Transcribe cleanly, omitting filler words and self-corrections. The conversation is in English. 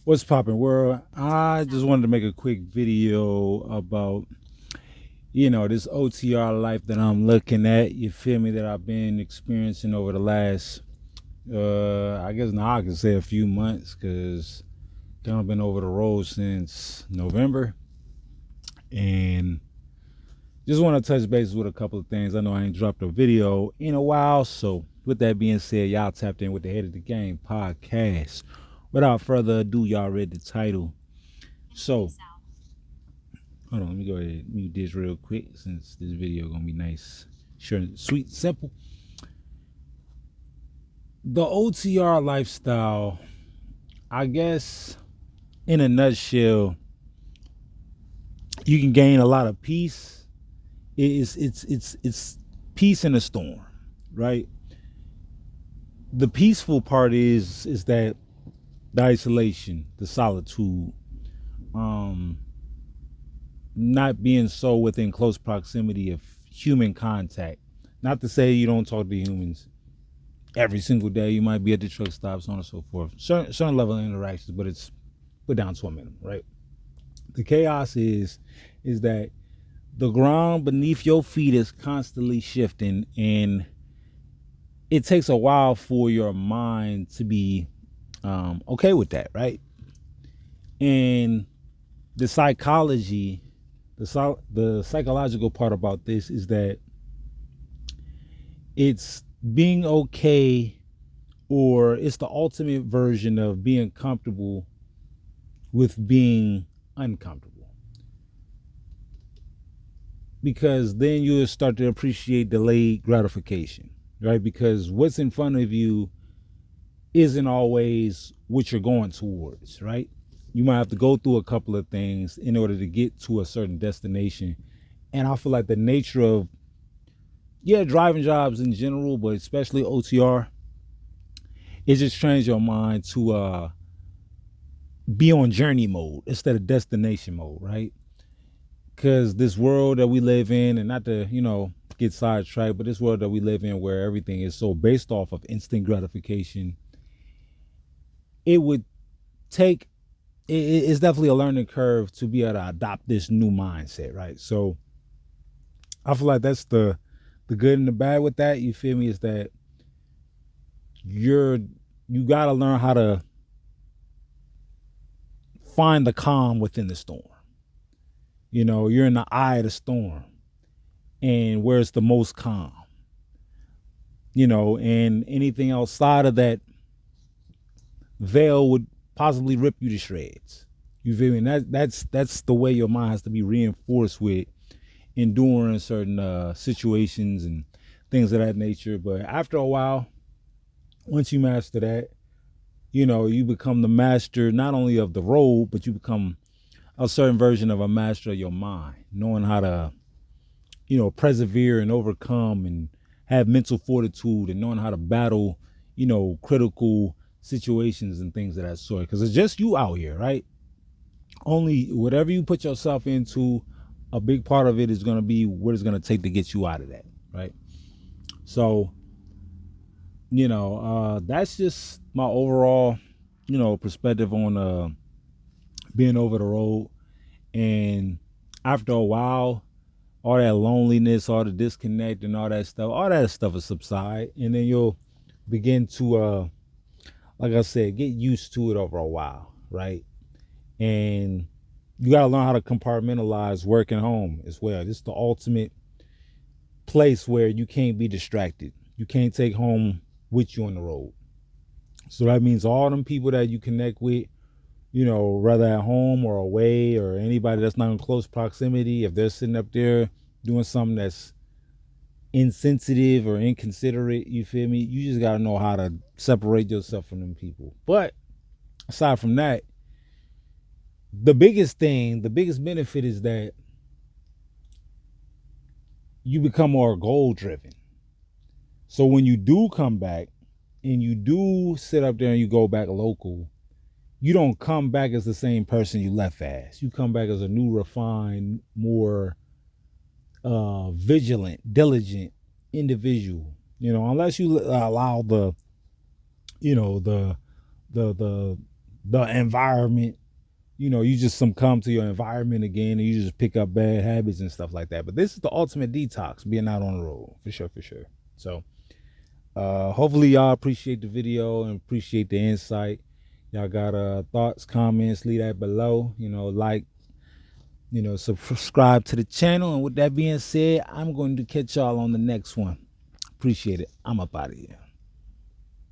What's poppin', world? I just wanted to make a quick video about, this OTR life that I'm looking at. You feel me? That I've been experiencing over the last, I guess now I can say a few months, because kind of been over the road since November, and just want to touch base with a couple of things. I know I ain't dropped a video in a while, so with that being said, y'all tapped in with the Head of the Game podcast. Without further ado, y'all read the title. So hold on, let me go ahead and mute this real quick since this video gonna be nice, short, sweet, simple. The OTR lifestyle, I guess, in a nutshell, you can gain a lot of peace. It's peace in a storm, right? The peaceful part is that the isolation, the solitude, um, not being so within close proximity of human contact. Not to say you don't talk to humans every single day. You might be at the truck stop, so on and so forth. Certain level of interactions, but it's put down to a minimum, right? The chaos is that the ground beneath your feet is constantly shifting, and it takes a while for your mind to be okay with that, right? And the psychology, the psychological part about this is that it's being okay, or it's the ultimate version of being comfortable with being uncomfortable, because then you'll start to appreciate delayed gratification, right? Because what's in front of you isn't always what you're going towards, right? You might have to go through a couple of things in order to get to a certain destination. And I feel like the nature of, yeah, driving jobs in general, but especially OTR, it just trains your mind to be on journey mode instead of destination mode, right? Because this world that we live in, and not to, get sidetracked, but this world that we live in where everything is so based off of instant gratification, it would take, it's definitely a learning curve to be able to adopt this new mindset, right? So I feel like that's the good and the bad with that. You feel me? Is that you're you got to learn how to find the calm within the storm. You're in the eye of the storm, and where it's the most calm. And anything outside of that veil would possibly rip you to shreds. You feel me? And that's the way your mind has to be reinforced with enduring certain situations and things of that nature. But after a while, once you master that, you become the master not only of the road, but you become a certain version of a master of your mind, knowing how to, persevere and overcome and have mental fortitude, and knowing how to battle, critical situations and things of that sort. Because it's just you out here, right? Only whatever you put yourself into, a big part of it is going to be what it's going to take to get you out of that, right? So, that's just my overall, perspective on being over the road. And after a while, all that loneliness, all the disconnect, and all that stuff will subside, and then you'll begin to, like I said, get used to it over a while, right? And you got to learn how to compartmentalize work and home as well. It's the ultimate place where you can't be distracted. You can't take home with you on the road. So that means all them people that you connect with, whether at home or away, or anybody that's not in close proximity, if they're sitting up there doing something that's insensitive or inconsiderate, you feel me? You just got to know how to separate yourself from them people. But aside from that, the biggest benefit is that you become more goal driven. So when you do come back and you do sit up there and you go back local, you don't come back as the same person you left as. You come back as a new, refined, more vigilant, diligent individual. Unless you allow the, you know, the the environment. You know, you just succumb to your environment again, and you just pick up bad habits and stuff like that. But this is the ultimate detox, being out on the road, for sure, for sure. So hopefully y'all appreciate the video and appreciate the insight. Y'all got thoughts, comments, leave that below. You know, like, you know, subscribe to the channel. And with that being said, I'm going to catch y'all on the next one. Appreciate it. I'm up out of here.